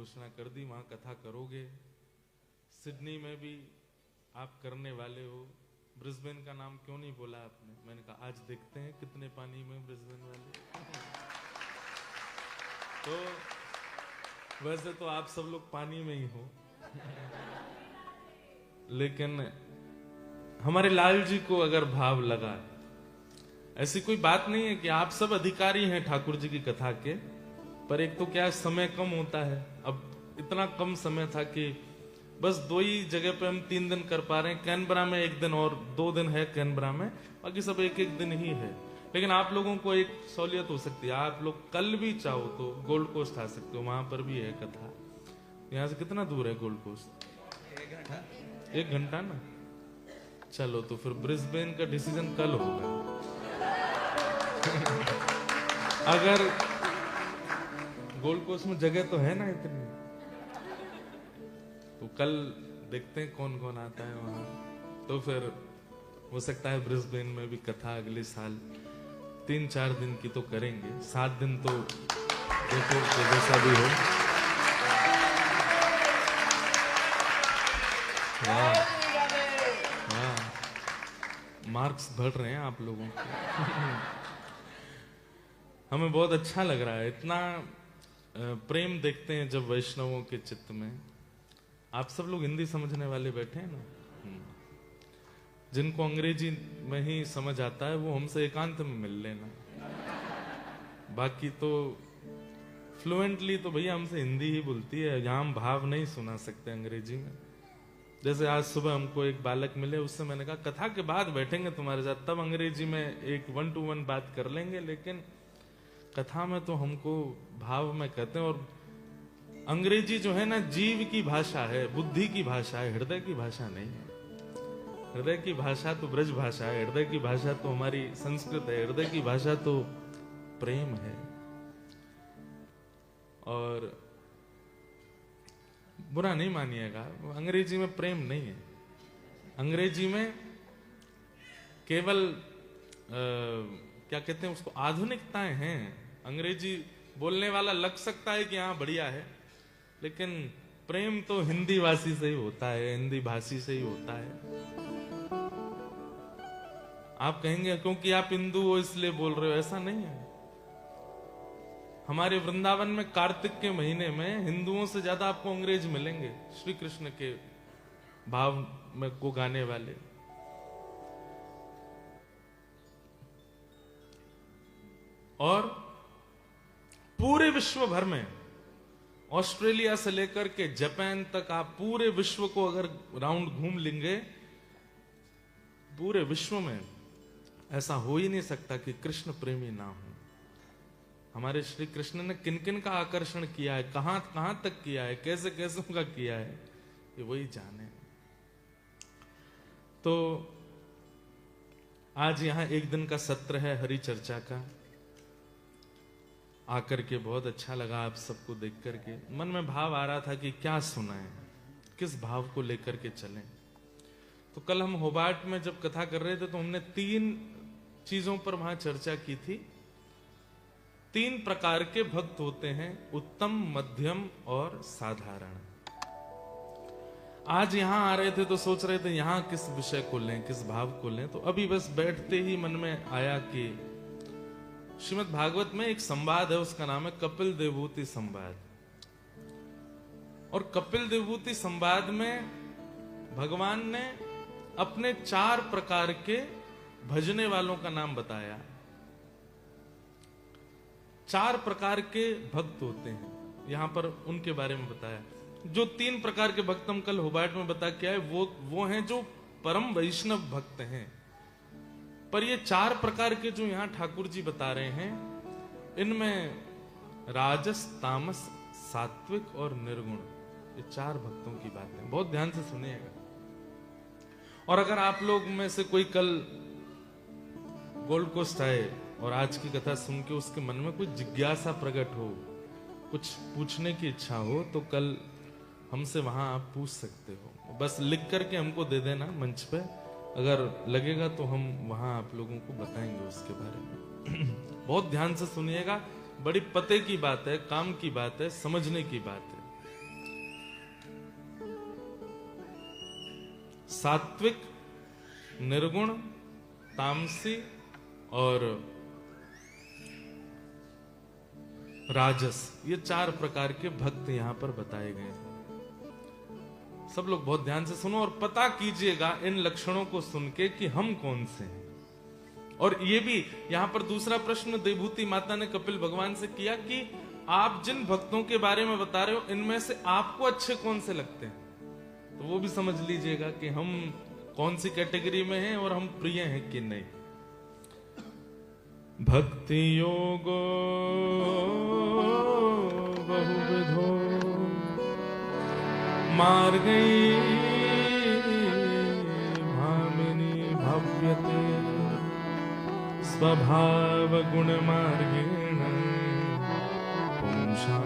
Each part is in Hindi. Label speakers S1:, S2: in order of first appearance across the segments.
S1: घोषणा कर दी, वहां कथा करोगे। सिडनी में भी आप करने वाले हो। ब्रिस्बेन का नाम क्यों नहीं बोला आपने? मैंने कहा आज देखते हैं कितने पानी में ब्रिस्बेन वाले। तो वैसे तो आप सब लोग पानी में ही हो, लेकिन हमारे लाल जी को अगर भाव लगा, ऐसी कोई बात नहीं है कि आप सब अधिकारी हैं ठाकुर जी की कथा के, पर एक तो क्या समय कम होता है। अब इतना कम समय था कि बस 2 ही जगह पे हम 3 दिन कर पा रहे हैं। कैनबरा में 1 दिन और 2 दिन है कैनबरा में, बाकी सब 1-1 दिन ही है। लेकिन आप लोगों को एक सहूलियत हो सकती है, आप लोग कल भी चाहो तो गोल्ड कोस्ट आ सकते हो, वहां पर भी है कथा। यहाँ से कितना दूर है गोल्ड कोस्ट? 1 घंटा ना। चलो तो फिर ब्रिस्बेन का डिसीजन कल होगा। अगर गोल्ड कोस्ट में जगह तो है ना इतनी, तो कल देखते हैं कौन कौन आता है वहां। तो फिर हो सकता है ब्रिस्बेन में भी कथा अगले साल 3-4 दिन की तो करेंगे, 7 दिन तो देखो जैसा भी हो। वाह वाह, मार्क्स बढ़ रहे हैं आप लोगों के। हमें बहुत अच्छा लग रहा है, इतना प्रेम देखते हैं जब वैष्णवों के चित्त में। आप सब लोग हिंदी समझने वाले बैठे हैं ना, जिनको अंग्रेजी में ही समझ आता है वो हमसे एकांत में मिल लेना। बाकी तो फ्लुएंटली तो भैया हमसे हिंदी ही बोलती है, यहाँ हम भाव नहीं सुना सकते अंग्रेजी में। जैसे आज सुबह हमको एक बालक मिले, उससे मैंने कहा कथा के बाद बैठेंगे तुम्हारे साथ, तब अंग्रेजी में एक 1-to-1 बात कर लेंगे, लेकिन कथा में तो हमको भाव में कहते हैं। और अंग्रेजी जो है ना, जीव की भाषा है, बुद्धि की भाषा है, हृदय की भाषा नहीं है। हृदय की भाषा तो ब्रज भाषा है, हृदय की भाषा तो हमारी संस्कृत है, हृदय की भाषा तो प्रेम है। और बुरा नहीं मानिएगा, अंग्रेजी में प्रेम नहीं है। अंग्रेजी में केवल क्या कहते हैं उसको, आधुनिकताएं हैं। अंग्रेजी बोलने वाला लग सकता है कि हाँ बढ़िया है, लेकिन प्रेम तो हिंदी भाषी से ही होता है, हिंदी भाषी से ही होता है। आप कहेंगे क्योंकि आप हिंदू हो इसलिए बोल रहे हो, ऐसा नहीं है। हमारे वृंदावन में कार्तिक के महीने में हिंदुओं से ज्यादा आपको अंग्रेज मिलेंगे, श्री कृष्ण के भाव में को गाने वाले। और पूरे विश्व भर में, ऑस्ट्रेलिया से लेकर के जापान तक, आप पूरे विश्व को अगर राउंड घूम लेंगे, पूरे विश्व में ऐसा हो ही नहीं सकता कि कृष्ण प्रेमी ना हो। हमारे श्री कृष्ण ने किन किन का आकर्षण किया है, कहां कहां तक किया है, कैसे कैसे का किया है, ये वही जाने। तो आज यहां 1 दिन का सत्र है हरि चर्चा का। आकर के बहुत अच्छा लगा आप सबको देख करके। मन में भाव आ रहा था कि क्या सुनाएं, किस भाव को लेकर के चलें। तो कल हम होबार्ट में जब कथा कर रहे थे तो हमने 3 चीजों पर वहां चर्चा की थी। 3 प्रकार के भक्त होते हैं, उत्तम, मध्यम और साधारण। आज यहां आ रहे थे तो सोच रहे थे यहां किस विषय को लें, किस भाव को लें। तो अभी बस बैठते ही मन में आया कि श्रीमद् भागवत में एक संवाद है, उसका नाम है कपिल देवभूति संवाद। और कपिल देवभूति संवाद में भगवान ने अपने 4 प्रकार के भजने वालों का नाम बताया। 4 प्रकार के भक्त होते हैं, यहां पर उनके बारे में बताया। जो 3 प्रकार के भक्त हम कल होबार्ट में बता के आए, वो हैं जो परम वैष्णव भक्त हैं। पर ये 4 प्रकार के जो यहां ठाकुर जी बता रहे हैं, इनमें राजस, तामस, सात्विक और निर्गुण, ये 4 भक्तों की बातें बहुत ध्यान से सुनिएगा। और अगर आप लोग में से कोई कल गोल्ड कोस्ट आए और आज की कथा सुन के उसके मन में कोई जिज्ञासा प्रकट हो, कुछ पूछने की इच्छा हो, तो कल हमसे वहां आप पूछ सकते हो। बस लिख करके हमको दे देना मंच पे, अगर लगेगा तो हम वहां आप लोगों को बताएंगे उसके बारे में। बहुत ध्यान से सुनिएगा, बड़ी पते की बात है, काम की बात है, समझने की बात है। सात्विक, निर्गुण, तामसी और राजस, ये 4 प्रकार के भक्त यहां पर बताए गए हैं। सब लोग बहुत ध्यान से सुनो और पता कीजिएगा इन लक्षणों को सुन के कि हम कौन से हैं। और ये भी यहां पर दूसरा प्रश्न देवभूति माता ने कपिल भगवान से किया कि आप जिन भक्तों के बारे में बता रहे हो इनमें से आपको अच्छे कौन से लगते हैं, तो वो भी समझ लीजिएगा कि हम कौन सी कैटेगरी में हैं और हम प्रिय हैं कि नहीं। भक्ति योगो बहुविधो मार्गै भामिनी भव्यते स्वभाव गुण मार्गेण पुंसां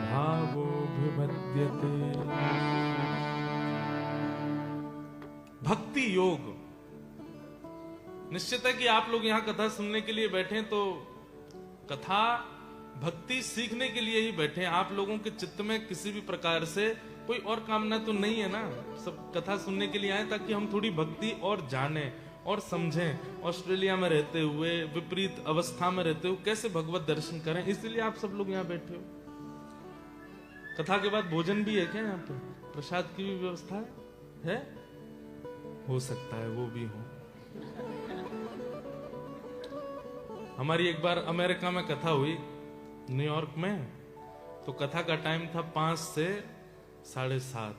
S1: भावोऽभिवद्यते। भक्ति योग, निश्चित है कि आप लोग यहां कथा सुनने के लिए बैठे तो कथा भक्ति सीखने के लिए ही बैठे। आप लोगों के चित्त में किसी भी प्रकार से कोई और कामना तो नहीं है ना, सब कथा सुनने के लिए आए ताकि हम थोड़ी भक्ति और जाने और समझें। ऑस्ट्रेलिया में रहते हुए, विपरीत अवस्था में रहते हुए कैसे भगवत दर्शन करें, इसलिए आप सब लोग यहाँ बैठे हो। कथा के बाद भोजन भी है क्या यहाँ पे? प्रसाद की भी व्यवस्था है? हो सकता है वो भी हो। हमारी एक बार अमेरिका में कथा हुई, न्यूयॉर्क में, तो कथा का टाइम था 5 से 7:30।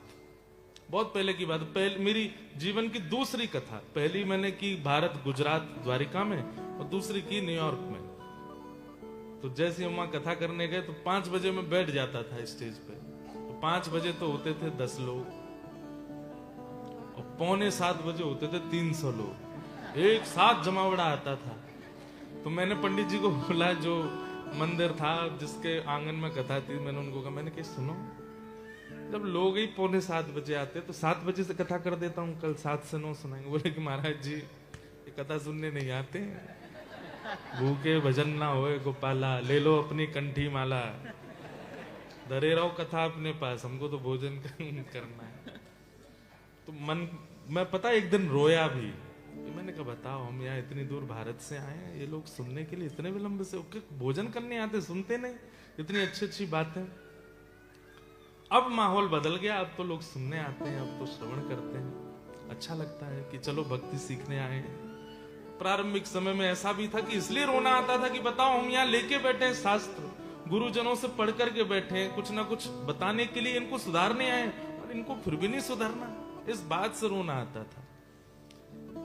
S1: बहुत पहले की बात, मेरी जीवन की दूसरी कथा। पहली मैंने की भारत गुजरात द्वारिका में और दूसरी की न्यूयॉर्क में। तो जैसे हम वहां कथा करने गए तो 5 बजे मैं बैठ जाता था स्टेज पे, तो 5 बजे तो होते थे 10 लोग और 6:45 बजे होते थे 300 लोग, एक साथ जमावड़ा आता था। तो मैंने पंडित जी को बोला, जो मंदिर था जिसके आंगन में कथा थी, मैंने उनको कहा, मैंने कहा सुनो, जब लोग ही 6:45 बजे आते तो 7 बजे से कथा कर देता हूँ, कल 7 से 9 सुनाएंगे। बोले कि महाराज जी ये कथा सुनने नहीं आते, भूखे भजन ना होए गोपाला, ले लो अपनी कंठी माला, धरे रहो कथा अपने पास, हमको तो भोजन करना है। तो मन मैं पता एक दिन रोया भी। मैंने कहा बताओ, हम यहाँ इतनी दूर भारत से आए हैं, ये लोग सुनने के लिए इतने विलंब से, भोजन करने आते, सुनते नहीं, इतनी अच्छी अच्छी बातें। अब माहौल बदल गया, अब तो लोग सुनने आते हैं, अब तो श्रवण करते हैं, अच्छा लगता है कि चलो भक्ति सीखने आए हैं। प्रारंभिक समय में ऐसा भी था कि इसलिए रोना आता था कि बताओ हम यहाँ लेके बैठे हैं शास्त्र, गुरुजनों से पढ़ करके बैठे हैं, कुछ ना कुछ बताने के लिए, इनको सुधारने आए और इनको फिर भी नहीं सुधारना, इस बात से रोना आता था।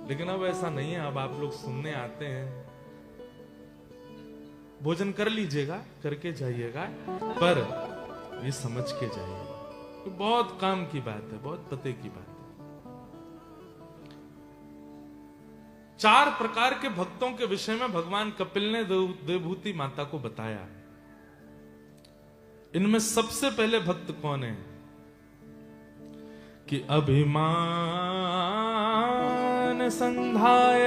S1: लेकिन अब ऐसा नहीं है, अब आप लोग सुनने आते हैं, भोजन कर लीजिएगा, करके जाइएगा, पर ये समझ के जाइएगा, तो बहुत काम की बात है, बहुत पते की बात है। 4 प्रकार के भक्तों के विषय में भगवान कपिल ने देवभूति माता को बताया। इनमें सबसे पहले भक्त कौन है कि अभिमान संधाय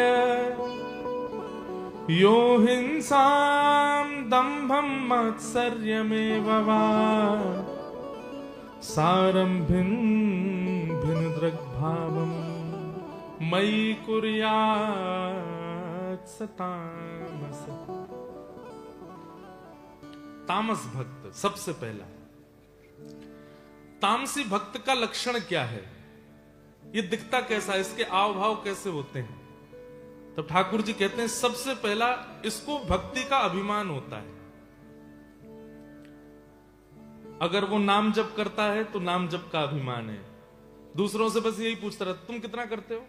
S1: यो हिंसाम दंभम मात्सर्यमेव वा सारंभिन भिन्नदृग्भावम मयि कुर्यात् स तामस। तामस भक्त सबसे पहला। तामसी भक्त का लक्षण क्या है, ये दिखता कैसा है, इसके आव भाव कैसे होते हैं? तो ठाकुर जी कहते हैं सबसे पहला इसको भक्ति का अभिमान होता है। अगर वो नाम जप करता है तो नाम जप का अभिमान है, दूसरों से बस यही पूछता रहता, तुम कितना करते हो,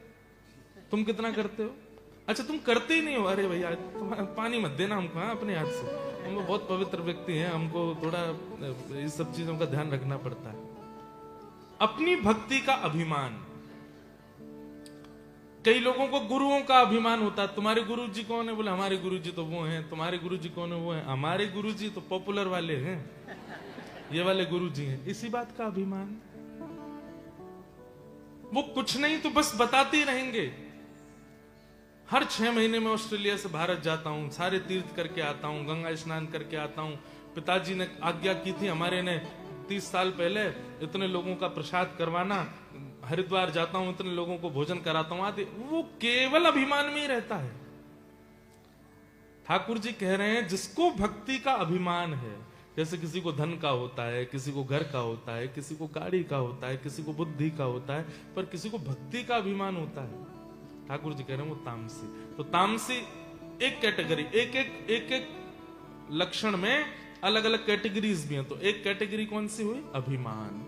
S1: तुम कितना करते हो, अच्छा तुम करते ही नहीं हो, अरे भैया तुम पानी मत देना हमको, हाँ अपने हाथ से, हम लोग बहुत पवित्र व्यक्ति हैं, हमको थोड़ा इस सब चीजों का ध्यान रखना पड़ता है। अपनी भक्ति का अभिमान। कई लोगों को गुरुओं का अभिमान होता है, तुम्हारे गुरु जी कौन है, बोले हमारे गुरु जी तो वो हैं, तुम्हारे गुरु जी कौन है, वो है, हमारे गुरु जी तो पॉपुलर वाले हैं, ये वाले गुरु जी हैं, इसी बात का अभिमान। वो कुछ नहीं तो बस बताते ही रहेंगे। हर 6 महीने में ऑस्ट्रेलिया से भारत जाता हूं, सारे तीर्थ करके आता हूं, गंगा स्नान करके आता हूं, पिताजी ने आज्ञा की थी हमारे ने 30 साल पहले इतने लोगों का प्रसाद करवाना, हरिद्वार जाता हूं, इतने लोगों को भोजन कराता हूं आदि, वो केवल अभिमान में ही रहता है। ठाकुर जी कह रहे हैं जिसको भक्ति का अभिमान है, जैसे किसी को धन का होता है, किसी को घर का होता है, किसी को गाड़ी का होता है, किसी को बुद्धि का होता है, पर किसी को भक्ति का अभिमान होता है, ठाकुर जी कह रहे हैं वो तामसी। तो तामसी एक कैटेगरी, एक एक लक्षण में अलग अलग कैटेगरीज भी हैं। तो एक कैटेगरी कौन सी हुई? अभिमान।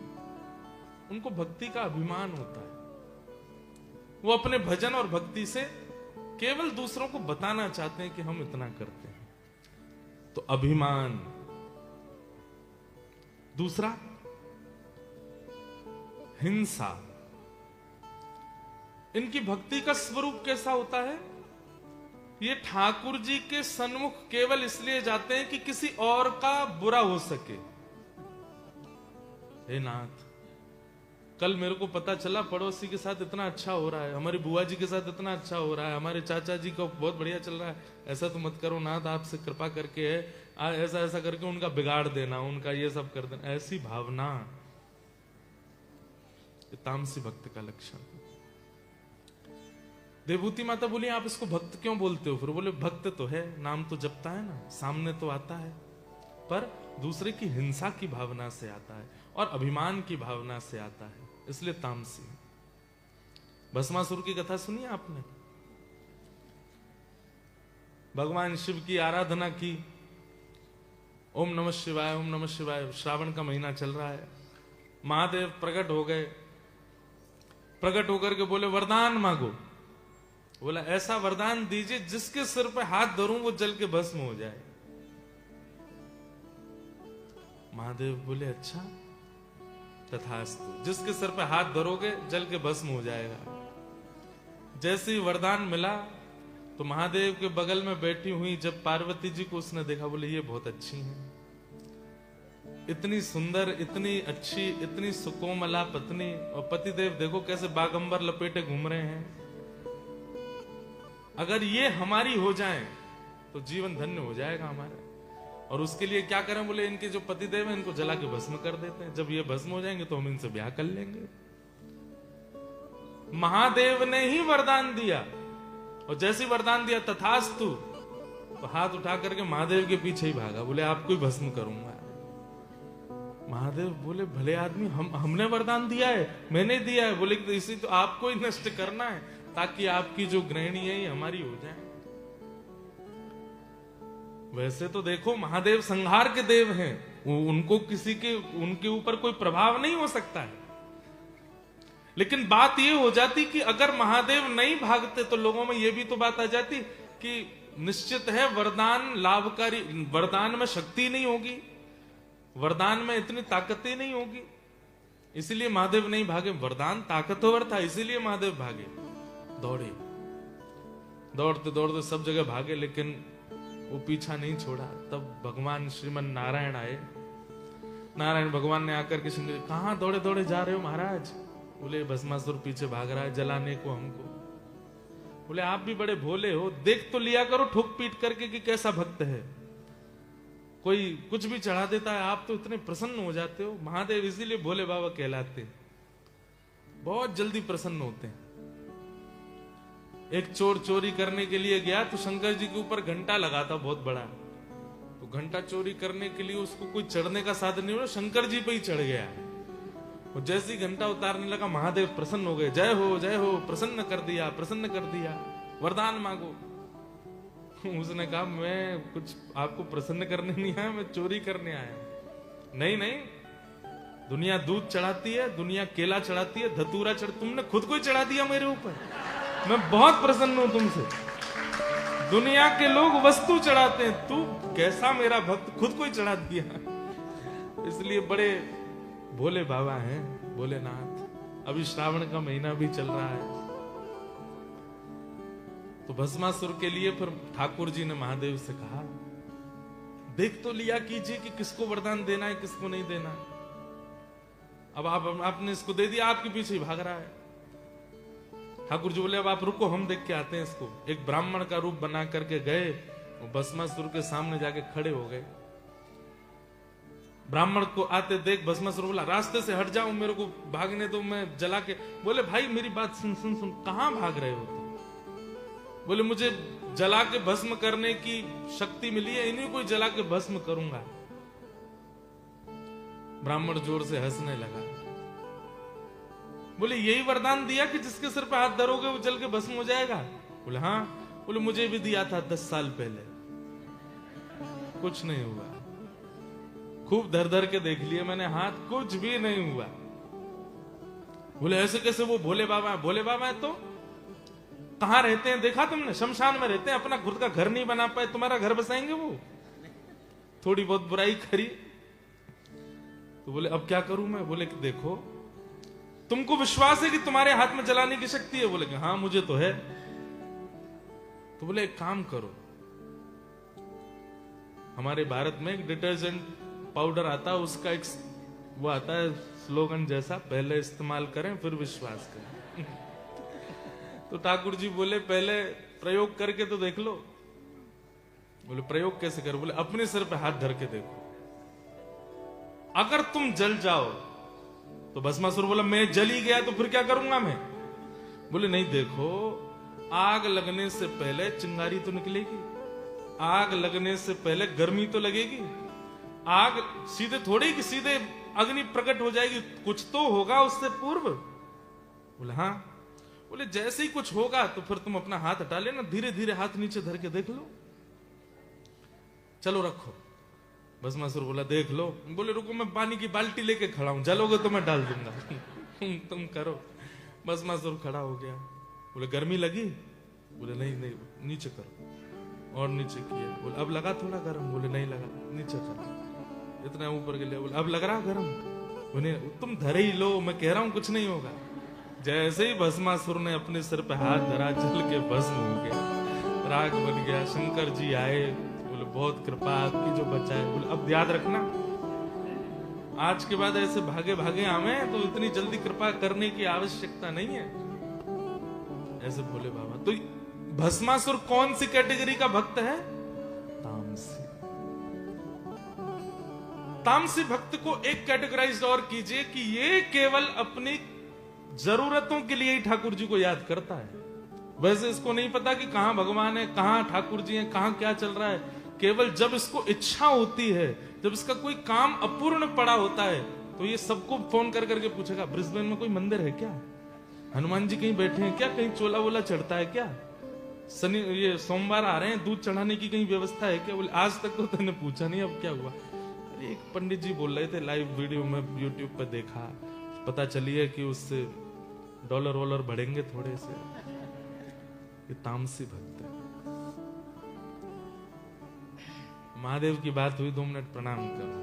S1: उनको भक्ति का अभिमान होता है, वो अपने भजन और भक्ति से केवल दूसरों को बताना चाहते हैं कि हम इतना करते हैं। तो अभिमान। दूसरा हिंसा। इनकी भक्ति का स्वरूप कैसा होता है? ये ठाकुर जी के सन्मुख केवल इसलिए जाते हैं कि किसी और का बुरा हो सके। हे नाथ, कल मेरे को पता चला पड़ोसी के साथ इतना अच्छा हो रहा है, हमारी बुआ जी के साथ इतना अच्छा हो रहा है, हमारे चाचा जी का बहुत बढ़िया चल रहा है, ऐसा तो मत करो नाथ, आपसे कृपा करके ऐसा ऐसा करके उनका बिगाड़ देना, उनका ये सब कर देना, ऐसी भावना तामसी भक्त का लक्षण। देवभूति माता बोली आप इसको भक्त क्यों बोलते हो? फिर बोले भक्त तो है, नाम तो जपता है ना, सामने तो आता है, पर दूसरे की हिंसा की भावना से आता है और अभिमान की भावना से आता है, इसलिए तामसी। भस्मासुर की कथा सुनी आपने? भगवान शिव की आराधना की, ओम नमः शिवाय ओम नमः शिवाय, श्रावण का महीना चल रहा है, महादेव प्रकट हो गए, प्रकट होकर के बोले वरदान मांगो। बोला ऐसा वरदान दीजिए जिसके सिर पे हाथ धरूं वो जल के भस्म हो जाए। महादेव बोले अच्छा तथास्तु, जिसके सिर पे हाथ धरोगे जल के भस्म हो जाएगा। जैसे ही वरदान मिला तो महादेव के बगल में बैठी हुई जब पार्वती जी को उसने देखा, बोले ये बहुत अच्छी हैं, इतनी सुंदर, इतनी अच्छी, इतनी सुकोमला पत्नी, और पतिदेव देखो कैसे बागंबर लपेटे घूम रहे हैं, अगर ये हमारी हो जाएं तो जीवन धन्य हो जाएगा हमारा। और उसके लिए क्या करें? बोले इनके जो पतिदेव हैं इनको जला के भस्म कर देते हैं, जब ये भस्म हो जाएंगे तो हम इनसे ब्याह कर लेंगे। महादेव ने ही वरदान दिया, और जैसे वरदान दिया तथास्तु, तो हाथ उठा करके महादेव के पीछे ही भागा, बोले आपको ही भस्म करूंगा। महादेव बोले भले आदमी, हमने वरदान दिया है, मैंने दिया है, बोले तो इसी तो आपको ही नष्ट करना है ताकि आपकी जो गृहिणी है ये हमारी हो जाए। वैसे तो देखो महादेव संहार के देव हैं, उनको किसी के, उनके ऊपर कोई प्रभाव नहीं हो सकता है, लेकिन बात ये हो जाती कि अगर महादेव नहीं भागते तो लोगों में ये भी तो बात आ जाती कि निश्चित है वरदान लाभकारी, वरदान में शक्ति नहीं होगी, वरदान में इतनी ताकत ही नहीं होगी, इसीलिए महादेव नहीं भागे। वरदान ताकतवर था इसीलिए महादेव भागे, दौड़े, दौड़ते दौड़ते सब जगह भागे, लेकिन वो पीछा नहीं छोड़ा। तब भगवान श्रीमन नारायण आए। नारायण भगवान ने आकर के सुन, कहां दौड़े दौड़े जा रहे हो महाराज? बोले भस्मासुर पीछे भाग रहा है जलाने को हमको। बोले आप भी बड़े भोले हो, देख तो लिया करो ठोक पीट करके कि कैसा भक्त है, कोई कुछ भी चढ़ा देता है, आप तो इतने प्रसन्न हो जाते हो। महादेव इसीलिए भोले बाबा कहलाते, बहुत जल्दी प्रसन्न होते हैं। एक चोर चोरी करने के लिए गया तो शंकर जी के ऊपर घंटा लगा था बहुत बड़ा, तो घंटा चोरी करने के लिए उसको कोई चढ़ने का साधन नहीं हुआ, शंकर जी पे ही चढ़ गया। और जैसे ही घंटा उतारने लगा महादेव प्रसन्न हो गए, जय हो, प्रसन्न कर दिया, प्रसन्न कर दिया, वरदान मांगो। उसने कहा मैं कुछ आपको प्रसन्न करने नहीं आया, मैं चोरी करने आया। नहीं नहीं, दुनिया दूध चढ़ाती है, दुनिया केला चढ़ाती है, धतूरा तुमने खुद को ही चढ़ा दिया मेरे ऊपर, मैं बहुत प्रसन्न हूं तुमसे। दुनिया के लोग वस्तु चढ़ाते हैं, तू कैसा मेरा भक्त खुद को ही चढ़ा दिया, इसलिए बड़े भोले बाबा हैं, भोलेनाथ। अभी श्रावण का महीना भी चल रहा है, तो भस्मासुर के लिए फिर ठाकुर जी ने महादेव से कहा देख तो लिया कीजिए कि किसको वरदान देना है किसको नहीं देना। अब आपने इसको दे दिया, आपके पीछे ही भाग रहा है। ठाकुर जी बोले अब आप रुको, हम देख के आते हैं इसको। एक ब्राह्मण का रूप बना करके गए, भस्मासुर के सामने जाके खड़े हो गए। ब्राह्मण को आते देख भस्मासुर बोला रास्ते से हट जाओ, मेरे को भागने दो, मैं जला के। बोले भाई मेरी बात सुन सुन सुन, कहां भाग रहे हो तुम? बोले मुझे जला के भस्म करने की शक्ति मिली है, इन्हीं को जला के भस्म करूंगा। ब्राह्मण जोर से हंसने लगा। बोले यही वरदान दिया कि जिसके सिर पे हाथ धरोगे वो जल के भस्म हो जाएगा? बोले हाँ। बोले मुझे भी दिया था 10 साल पहले, कुछ नहीं हुआ। खूब धर धर के देख लिए मैंने हाथ, कुछ भी नहीं हुआ। बोले ऐसे कैसे? वो भोले बाबा है। भोले बाबा है तो कहां रहते हैं देखा तुमने? शमशान में रहते हैं, अपना खुद का घर नहीं बना पाए, तुम्हारा घर बसाएंगे वो? थोड़ी बहुत बुराई करी तो बोले अब क्या करूं मैं? बोले कि देखो तुमको विश्वास है कि तुम्हारे हाथ में जलाने की शक्ति है? बोले कि हाँ मुझे तो है। तो बोले एक काम करो, हमारे भारत में एक डिटर्जेंट पाउडर आता है, उसका एक वो आता है स्लोगन जैसा, पहले इस्तेमाल करें फिर विश्वास करें। तो ठाकुर जी बोले पहले प्रयोग करके तो देख लो। बोले प्रयोग कैसे करो? बोले अपने सिर पे हाथ धर के देखो, अगर तुम जल जाओ तो भस्मासुर बोला मैं जल ही गया तो फिर क्या करूंगा मैं? बोले नहीं, देखो आग लगने से पहले चिंगारी तो निकलेगी, आग लगने से पहले गर्मी तो लगेगी, आग सीधे थोड़ी कि सीधे अग्नि प्रकट हो जाएगी, कुछ तो होगा उससे पूर्व। बोले हाँ। बोले जैसे ही कुछ होगा तो फिर तुम अपना हाथ हटा लेना, धीरे धीरे हाथ नीचे धर के देख लो, चलो रखो। भस्मासुर बोला देख लो। बोले रुको मैं पानी की बाल्टी लेके खड़ा हूं, जलोगे तो मैं डाल दूंगा। तुम करो। भस्मासुर खड़ा हो गया। बोले गर्मी लगी? बोले नहीं नहीं, नीचे करो। और नीचे किया। बोले अब लगा थोड़ा गर्म? बोले नहीं लगा। नीचे करो। इतना ऊपर के लिए। बोले अब लग रहा गर्म? बोले तुम धरे ही लो, मैं कह रहा हूं कुछ नहीं होगा। जैसे ही भस्मासुर ने अपने सिर पे हाथ धरा, जल के भस्म हो गया, राग बन गया। शंकर जी आए, बोले बहुत कृपा आपकी जो बचाए। बोले अब याद रखना, आज के बाद ऐसे भागे भागे आवे तो इतनी जल्दी कृपा करने की आवश्यकता नहीं है। ऐसे भोले बाबा। तो भस्मासुर कौन सी कैटेगरी का भक्त है? तामसी। तामसी भक्त को एक कैटेगराइज और कीजिए कि ये केवल अपनी जरूरतों के लिए ही ठाकुर जी को याद करता है। वैसे इसको नहीं पता कि कहां भगवान है, कहां ठाकुर जी हैं, कहां क्या चल रहा है। केवल जब इसको इच्छा होती है, जब इसका कोई काम अपूर्ण पड़ा होता है, तो ये सबको फोन कर करके पूछेगा ब्रिस्बेन में कोई मंदिर है क्या? हनुमान जी कहीं बैठे हैं क्या? कहीं चोला वोला चढ़ता है क्या? शनि ये सोमवार आ रहे हैं, दूध चढ़ाने की कहीं व्यवस्था है क्या? बोले आज तक तो तूने पूछा नहीं, अब क्या हुआ? अरे एक पंडित जी बोल रहे थे, लाइव वीडियो में यूट्यूब पर देखा, पता चली है कि उससे डॉलर वॉलर बढ़ेंगे थोड़े से। ये तामसी भक्त है। महादेव की बात हुई, 2 मिनट प्रणाम करो।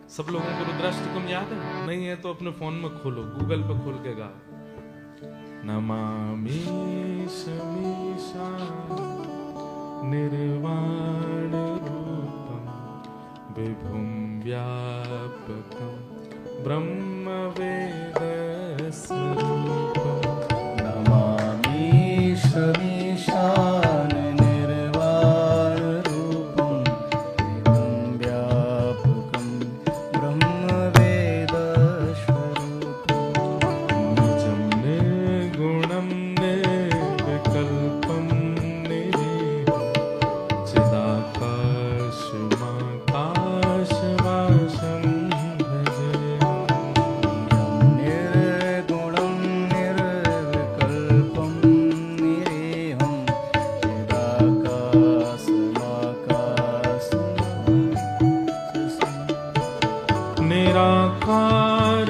S1: सब लोगों को रुद्राष्टकम याद है? नहीं है तो अपने फोन में खोलो, गूगल पे खोल के गाओ। नमामि शमीशा निर्वाण रूपम विभुम व्यापकम ब्रह्म वेद स्वरूपम।
S2: नमामि शमीशान निर्वाण रूपम विभुम व्यापकम ब्रह्म वेद स्वरूपम।
S1: निजं निर्गुणं निर्विकल्पं निरीहं चिदाकाशमाकाशवासं निराकार